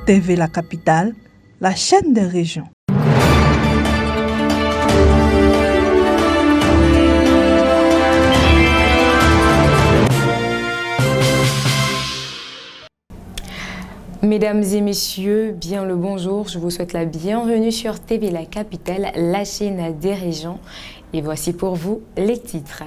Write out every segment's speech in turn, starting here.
TV La Capitale, la chaîne des régions. Mesdames et messieurs, bien le bonjour, je vous souhaite la bienvenue sur TV La Capitale, la chaîne des régions. Et voici pour vous les titres.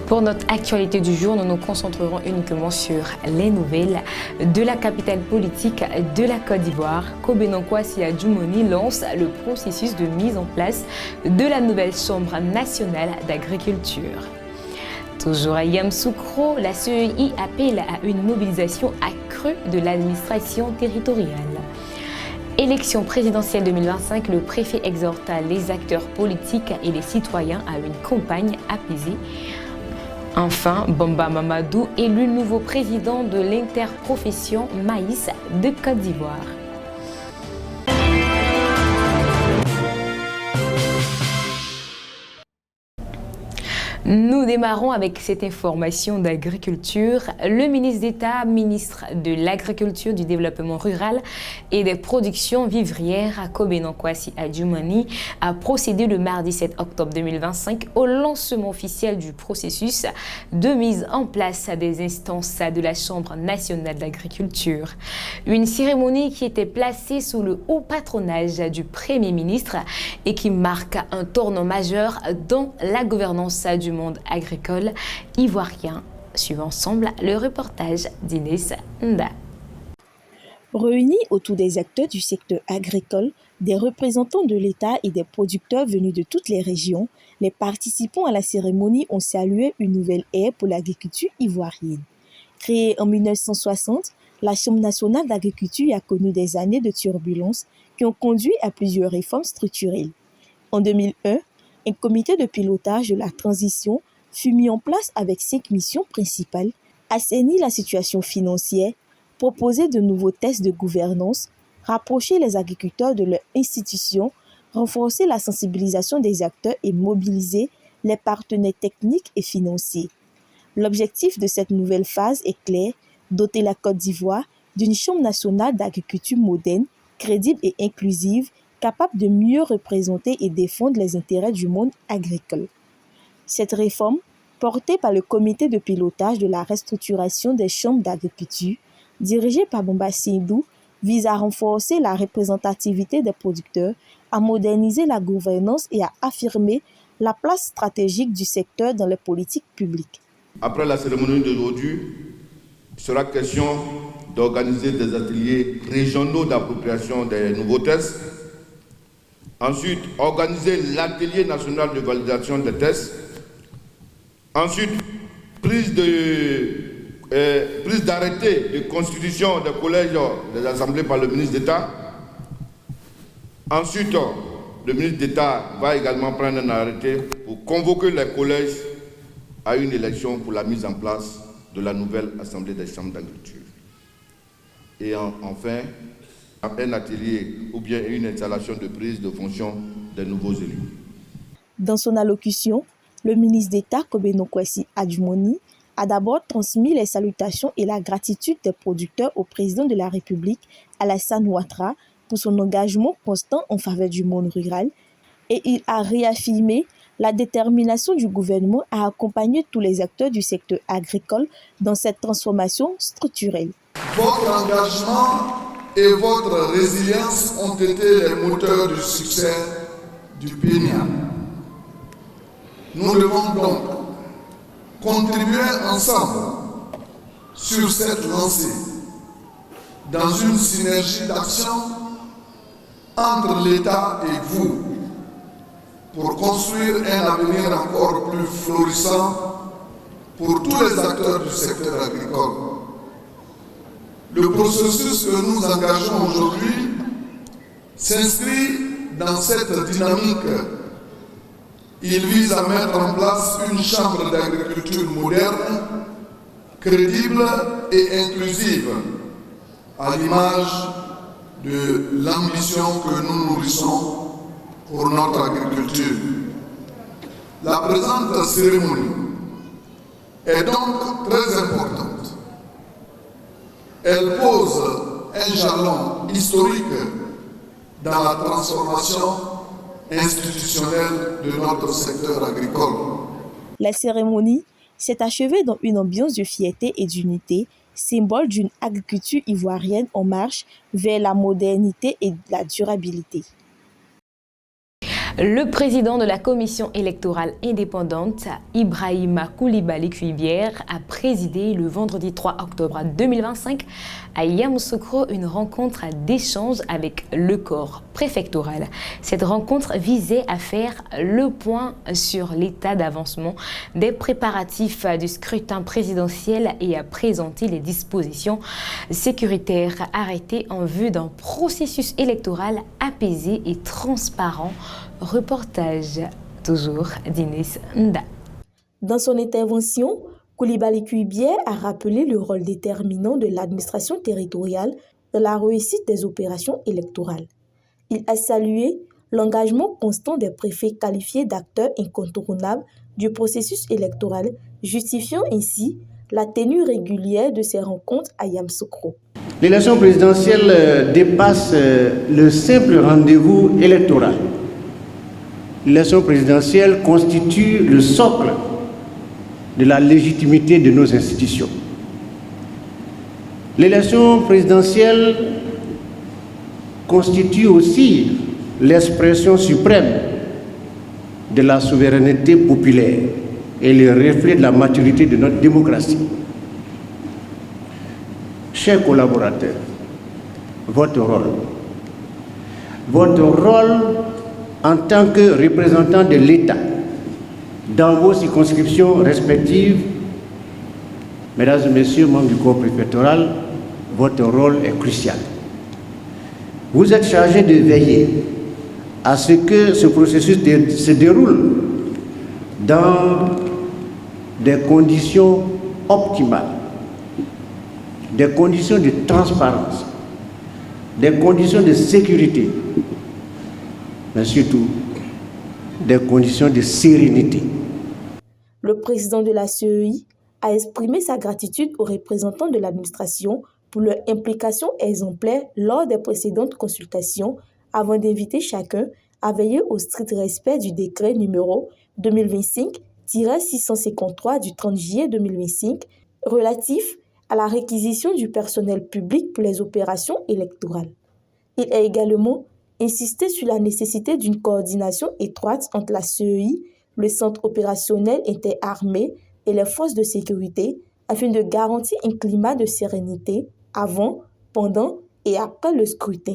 Pour notre actualité du jour, nous nous concentrerons uniquement sur les nouvelles de la capitale politique de la Côte d'Ivoire. Kobeno Kwasi Adjumoni lance le processus de mise en place de la nouvelle Chambre nationale d'agriculture. Toujours à Yamoussoukro, la CEI appelle à une mobilisation accrue de l'administration territoriale. Élection présidentielle 2025, le préfet exhorta les acteurs politiques et les citoyens à une campagne apaisée. Enfin, Bamba Mamadou élu nouveau président de l'interprofession maïs de Côte d'Ivoire. Nous démarrons avec cette information d'agriculture. Le ministre d'État, ministre de l'Agriculture, du Développement rural et des productions vivrières, Kobeno Kwasi Adjumoni, a procédé le mardi 7 octobre 2025 au lancement officiel du processus de mise en place des instances de la Chambre nationale d'agriculture. Une cérémonie qui était placée sous le haut patronage du Premier ministre et qui marque un tournant majeur dans la gouvernance du monde agricole ivoirien. Suivons ensemble le reportage d'Inès Nda. Réunis autour des acteurs du secteur agricole, des représentants de l'État et des producteurs venus de toutes les régions, les participants à la cérémonie ont salué une nouvelle ère pour l'agriculture ivoirienne. Créée en 1960, la Chambre nationale d'agriculture a connu des années de turbulences qui ont conduit à plusieurs réformes structurelles. En 2001, un comité de pilotage de la transition fut mis en place avec 5 missions principales: assainir la situation financière, proposer de nouveaux tests de gouvernance, rapprocher les agriculteurs de leurs institutions, renforcer la sensibilisation des acteurs et mobiliser les partenaires techniques et financiers. L'objectif de cette nouvelle phase est clair: doter la Côte d'Ivoire d'une Chambre nationale d'agriculture moderne, crédible et inclusive, capable de mieux représenter et défendre les intérêts du monde agricole. Cette réforme, portée par le comité de pilotage de la restructuration des chambres d'agriculture, dirigé par Bamba Sindou, vise à renforcer la représentativité des producteurs, à moderniser la gouvernance et à affirmer la place stratégique du secteur dans les politiques publiques. Après la cérémonie d'aujourd'hui, il sera question d'organiser des ateliers régionaux d'appropriation des nouveaux tests. Ensuite, organiser l'atelier national de validation des tests. Ensuite, prise d'arrêté de constitution des collèges des assemblées par le ministre d'État. Ensuite, le ministre d'État va également prendre un arrêté pour convoquer les collèges à une élection pour la mise en place de la nouvelle assemblée des chambres d'agriculture. Et enfin, un atelier ou bien une installation de prise de fonction des nouveaux élus. Dans son allocution, le ministre d'État Kobeno Kwasi Adjumoni a d'abord transmis les salutations et la gratitude des producteurs au président de la République, Alassane Ouattara, pour son engagement constant en faveur du monde rural, et il a réaffirmé la détermination du gouvernement à accompagner tous les acteurs du secteur agricole dans cette transformation structurelle. Votre engagement et votre résilience ont été les moteurs du succès du PNIA. Nous devons donc contribuer ensemble sur cette lancée dans une synergie d'action entre l'État et vous pour construire un avenir encore plus florissant pour tous les acteurs du secteur agricole. Le processus que nous engageons aujourd'hui s'inscrit dans cette dynamique. Il vise à mettre en place une chambre d'agriculture moderne, crédible et inclusive, à l'image de l'ambition que nous nourrissons pour notre agriculture. La présente cérémonie est donc très importante. Elle pose un jalon historique dans la transformation institutionnelle de notre secteur agricole. La cérémonie s'est achevée dans une ambiance de fierté et d'unité, symbole d'une agriculture ivoirienne en marche vers la modernité et la durabilité. Le président de la commission électorale indépendante, Ibrahima Koulibaly Cuibière, a présidé le vendredi 3 octobre 2025 à Yamoussoukro une rencontre d'échange avec le corps préfectoral. Cette rencontre visait à faire le point sur l'état d'avancement des préparatifs du scrutin présidentiel et à présenter les dispositions sécuritaires arrêtées en vue d'un processus électoral apaisé et transparent. Reportage toujours d'Inès Nda. Dans son intervention, Koulibaly Cuibière a rappelé le rôle déterminant de l'administration territoriale dans la réussite des opérations électorales. Il a salué l'engagement constant des préfets qualifiés d'acteurs incontournables du processus électoral, justifiant ainsi la tenue régulière de ces rencontres à Yamoussoukro. L'élection présidentielle dépasse le simple rendez-vous électoral. L'élection présidentielle constitue le socle de la légitimité de nos institutions. L'élection présidentielle constitue aussi l'expression suprême de la souveraineté populaire et le reflet de la maturité de notre démocratie. Chers collaborateurs, votre rôle en tant que représentant de l'État dans vos circonscriptions respectives, mesdames et messieurs, membres du corps préfectoral, votre rôle est crucial. Vous êtes chargés de veiller à ce que ce processus se déroule dans des conditions optimales, des conditions de transparence, des conditions de sécurité, mais surtout des conditions de sérénité. Le président de la CEI a exprimé sa gratitude aux représentants de l'administration pour leur implication exemplaire lors des précédentes consultations avant d'inviter chacun à veiller au strict respect du décret numéro 2025-653 du 30 juillet 2025 relatif à la réquisition du personnel public pour les opérations électorales. Il a également insisté sur la nécessité d'une coordination étroite entre la CEI, le centre opérationnel interarmé et les forces de sécurité afin de garantir un climat de sérénité avant, pendant et après le scrutin.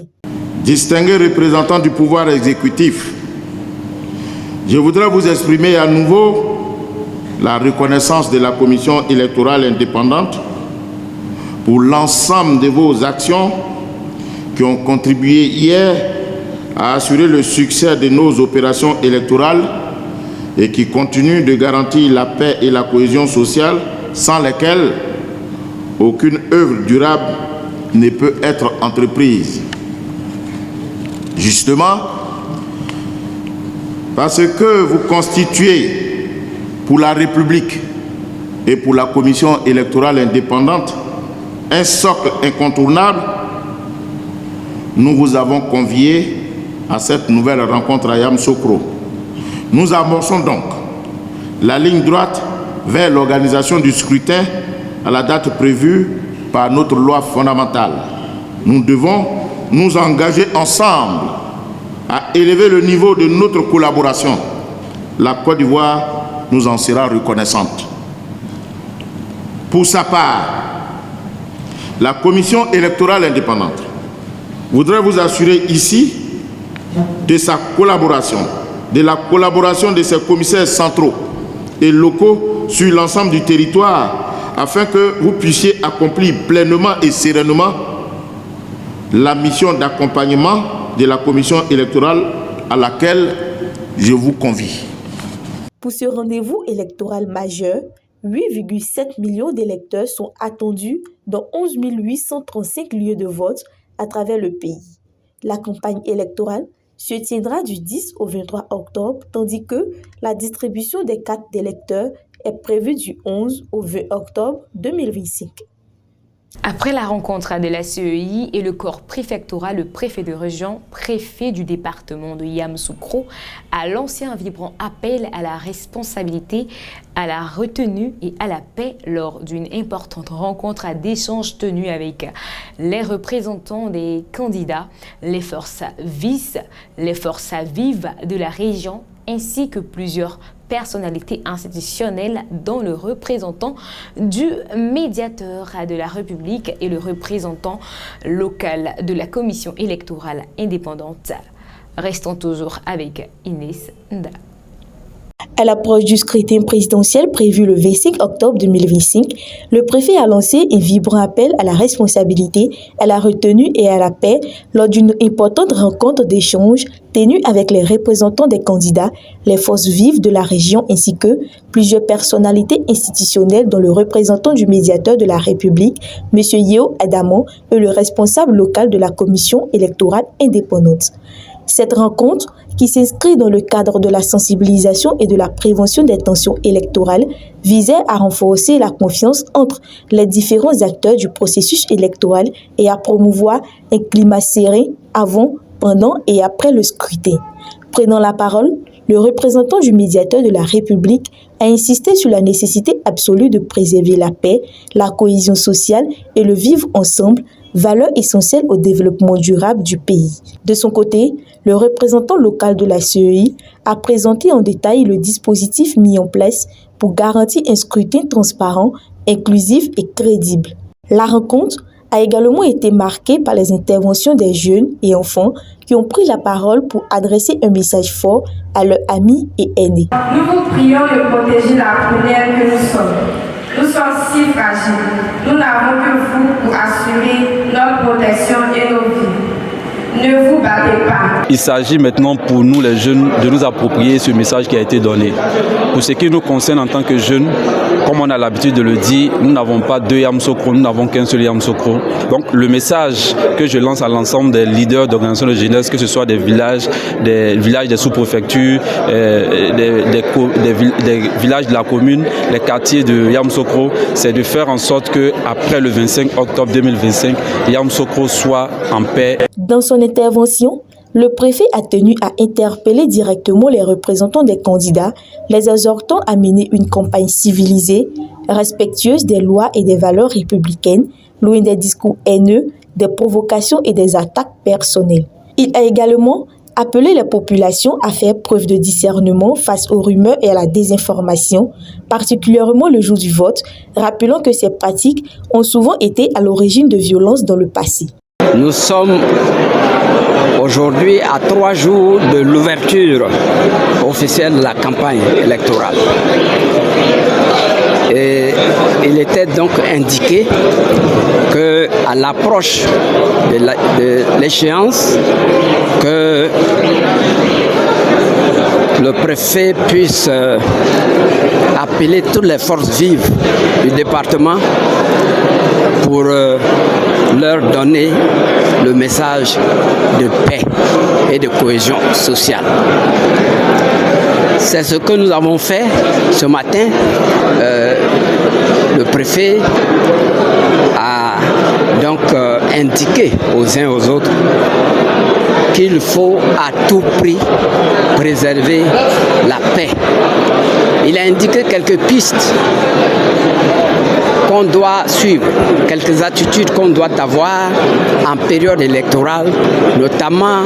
Distingués représentants du pouvoir exécutif, je voudrais vous exprimer à nouveau la reconnaissance de la Commission électorale indépendante pour l'ensemble de vos actions qui ont contribué hier à assurer le succès de nos opérations électorales et qui continuent de garantir la paix et la cohésion sociale sans lesquelles aucune œuvre durable ne peut être entreprise. Justement, parce que vous constituez pour la République et pour la Commission électorale indépendante un socle incontournable, nous vous avons conviés à cette nouvelle rencontre à Yamoussoukro. Nous amorçons donc la ligne droite vers l'organisation du scrutin à la date prévue par notre loi fondamentale. Nous devons nous engager ensemble à élever le niveau de notre collaboration. La Côte d'Ivoire nous en sera reconnaissante. Pour sa part, la Commission électorale indépendante voudrait vous assurer ici de sa collaboration, de la collaboration de ses commissaires centraux et locaux sur l'ensemble du territoire afin que vous puissiez accomplir pleinement et sereinement la mission d'accompagnement de la commission électorale à laquelle je vous convie. Pour ce rendez-vous électoral majeur, 8,7 millions d'électeurs sont attendus dans 11 835 lieux de vote à travers le pays. La campagne électorale se tiendra du 10 au 23 octobre, tandis que la distribution des cartes d'électeurs est prévue du 11 au 20 octobre 2025. Après la rencontre de la CEI et le corps préfectoral, le préfet de région, préfet du département de Yamoussoukro, a lancé un vibrant appel à la responsabilité, à la retenue et à la paix lors d'une importante rencontre d'échange tenue avec les représentants des candidats, les forces vives de la région, ainsi que plusieurs personnalités institutionnelles, dont le représentant du médiateur de la République et le représentant local de la commission électorale indépendante. Restons toujours avec Inès Nda. À l'approche du scrutin présidentiel prévu le 25 octobre 2025, le préfet a lancé un vibrant appel à la responsabilité, à la retenue et à la paix lors d'une importante rencontre d'échange tenue avec les représentants des candidats, les forces vives de la région ainsi que plusieurs personnalités institutionnelles dont le représentant du médiateur de la République, M. Yeo Adamo, et le responsable local de la commission électorale indépendante. Cette rencontre, qui s'inscrit dans le cadre de la sensibilisation et de la prévention des tensions électorales, visait à renforcer la confiance entre les différents acteurs du processus électoral et à promouvoir un climat serein avant, pendant et après le scrutin. Prenant la parole, le représentant du médiateur de la République a insisté sur la nécessité absolue de préserver la paix, la cohésion sociale et le vivre ensemble, valeurs essentielles au développement durable du pays. De son côté, le représentant local de la CEI a présenté en détail le dispositif mis en place pour garantir un scrutin transparent, inclusif et crédible. La rencontre a également été marquée par les interventions des jeunes et enfants qui ont pris la parole pour adresser un message fort à leurs amis et aînés. Nous vous prions de protéger la première que nous sommes. Nous sommes si fragiles. Nous n'avons que vous pour assurer notre protection et nos vies. Ne vous battez pas. Il s'agit maintenant pour nous les jeunes de nous approprier ce message qui a été donné. Pour ce qui nous concerne en tant que jeunes, comme on a l'habitude de le dire, nous n'avons pas deux Yamoussoukro, nous n'avons qu'un seul Yamoussoukro. Donc le message que je lance à l'ensemble des leaders d'organisations de jeunesse, que ce soit des villages des sous-préfectures, des villages de la commune, les quartiers de Yamoussoukro, c'est de faire en sorte qu'après le 25 octobre 2025, Yamoussoukro soit en paix. Dans son intervention, le préfet a tenu à interpeller directement les représentants des candidats, les exhortant à mener une campagne civilisée, respectueuse des lois et des valeurs républicaines, loin des discours haineux, des provocations et des attaques personnelles. Il a également appelé les populations à faire preuve de discernement face aux rumeurs et à la désinformation, particulièrement le jour du vote, rappelant que ces pratiques ont souvent été à l'origine de violences dans le passé. Nous sommes aujourd'hui à 3 jours de l'ouverture officielle de la campagne électorale. Et il était donc indiqué qu'à l'approche de l'échéance, que le préfet puisse appeler toutes les forces vives du département pour leur donner le message de paix et de cohésion sociale. C'est ce que nous avons fait ce matin. Le préfet a donc indiqué aux uns et aux autres qu'il faut à tout prix préserver la paix. Il a indiqué quelques pistes qu'on doit suivre, quelques attitudes qu'on doit avoir en période électorale, notamment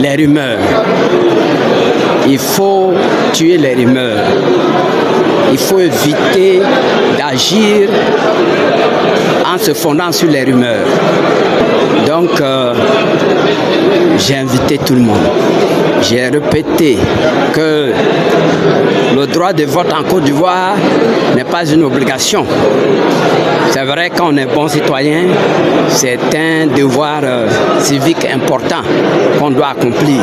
les rumeurs. Il faut tuer les rumeurs. Il faut éviter d'agir en se fondant sur les rumeurs. Donc, j'ai invité tout le monde. J'ai répété que le droit de vote en Côte d'Ivoire n'est pas une obligation. C'est vrai qu'on est bon citoyen, c'est un devoir civique important qu'on doit accomplir.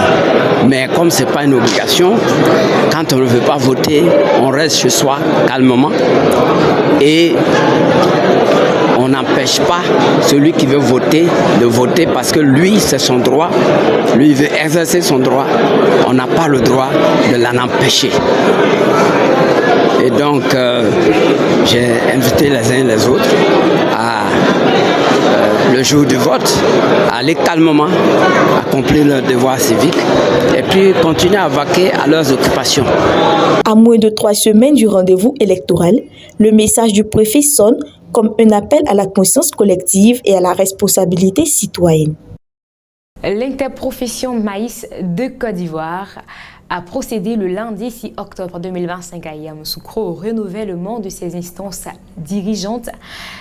Mais comme ce n'est pas une obligation, quand on ne veut pas voter, on reste chez soi calmement et on n'empêche pas celui qui veut voter de voter parce que lui, c'est son droit. Lui, il veut exercer son droit. On n'a pas le droit de l'en empêcher. Et donc, j'ai invité les uns et les autres à, le jour du vote, à aller calmement, accomplir leur devoir civique et puis continuer à vaquer à leurs occupations. À moins de 3 semaines du rendez-vous électoral, le message du préfet sonne comme un appel à la conscience collective et à la responsabilité citoyenne. L'interprofession maïs de Côte d'Ivoire a procédé le lundi 6 octobre 2025 à Yamoussoukro au renouvellement de ses instances dirigeantes.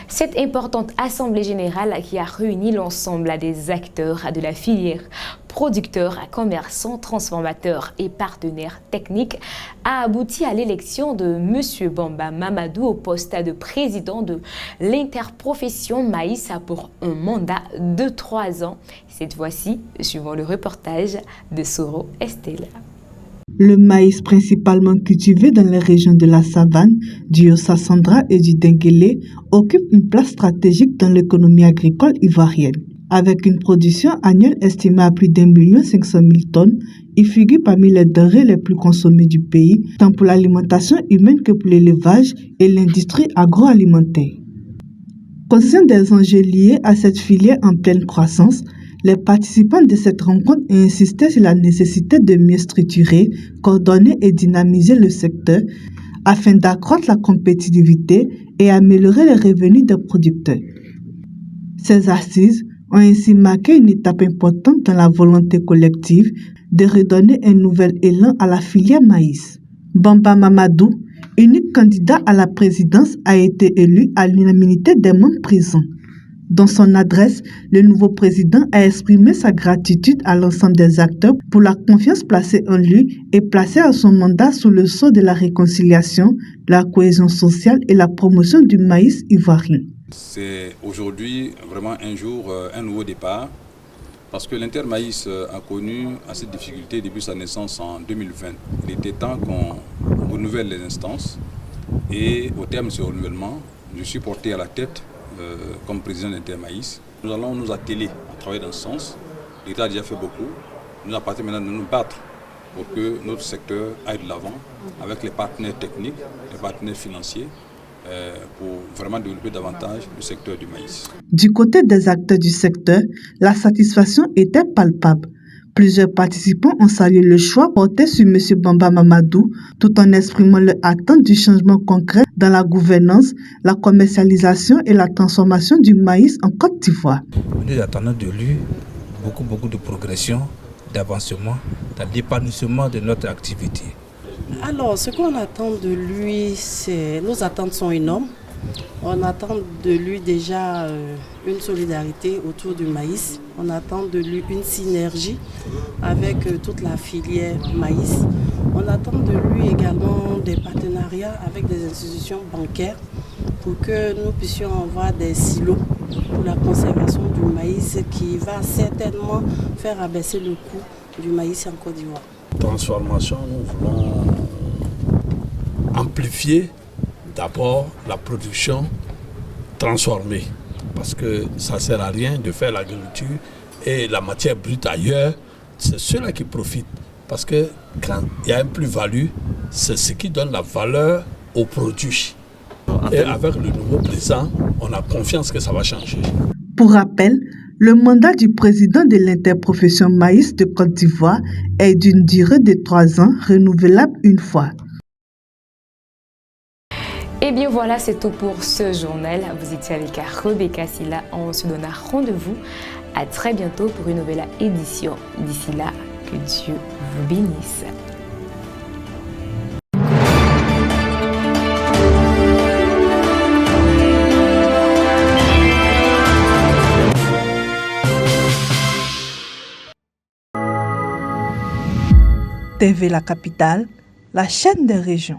Cette importante assemblée générale qui a réuni l'ensemble des acteurs de la filière, producteurs, commerçants, transformateurs et partenaires techniques, a abouti à l'élection de M. Bamba Mamadou au poste de président de l'interprofession maïs pour un mandat de 3 ans. Cette fois-ci, suivant le reportage de Soro Estella. Le maïs principalement cultivé dans les régions de la Savane, du Haut-Sassandra et du Denguélé occupe une place stratégique dans l'économie agricole ivoirienne. Avec une production annuelle estimée à plus d'1 500 000 tonnes, il figure parmi les denrées les plus consommées du pays, tant pour l'alimentation humaine que pour l'élevage et l'industrie agroalimentaire. Conscients des enjeux liés à cette filière en pleine croissance, les participants de cette rencontre ont insisté sur la nécessité de mieux structurer, coordonner et dynamiser le secteur afin d'accroître la compétitivité et améliorer les revenus des producteurs. Ces assises ont ainsi marqué une étape importante dans la volonté collective de redonner un nouvel élan à la filière maïs. Bamba Mamadou, unique candidat à la présidence, a été élu à l'unanimité des membres présents. Dans son adresse, le nouveau président a exprimé sa gratitude à l'ensemble des acteurs pour la confiance placée en lui et placée à son mandat sous le sceau de la réconciliation, de la cohésion sociale et la promotion du maïs ivoirien. C'est aujourd'hui vraiment un jour, un nouveau départ, parce que l'Intermaïs a connu assez de difficultés depuis sa naissance en 2020. Il était temps qu'on renouvelle les instances et au terme de ce renouvellement, je suis porté à la tête comme président d'Intermaïs. Nous allons nous atteler à travailler dans ce sens. L'État a déjà fait beaucoup. Nous appartient maintenant de nous battre pour que notre secteur aille de l'avant avec les partenaires techniques, les partenaires financiers, pour vraiment développer davantage le secteur du maïs. Du côté des acteurs du secteur, la satisfaction était palpable. Plusieurs participants ont salué le choix porté sur M. Bamba Mamadou, tout en exprimant leur attente du changement concret dans la gouvernance, la commercialisation et la transformation du maïs en Côte d'Ivoire. Nous attendons de lui beaucoup de progression, d'avancement, dans l'épanouissement de notre activité. Alors, ce qu'on attend de lui, nos attentes sont énormes. On attend de lui déjà une solidarité autour du maïs. On attend de lui une synergie avec toute la filière maïs. On attend de lui également des partenariats avec des institutions bancaires pour que nous puissions avoir des silos pour la conservation du maïs qui va certainement faire abaisser le coût du maïs en Côte d'Ivoire. Transformation, nous voulons amplifier d'abord la production transformée, parce que ça ne sert à rien de faire l'agriculture et la matière brute ailleurs, c'est ceux-là qui profitent. Parce que quand il y a une plus-value, c'est ce qui donne la valeur au produit. Et avec le nouveau président, on a confiance que ça va changer. Pour rappel, le mandat du président de l'interprofession maïs de Côte d'Ivoire est d'une durée de 3 ans, renouvelable une fois. Et bien voilà, c'est tout pour ce journal. Vous étiez avec Rebecca Silla. On se donne rendez-vous à très bientôt pour une nouvelle édition. D'ici là, que Dieu vous bénisse. TV La Capitale, la chaîne des régions.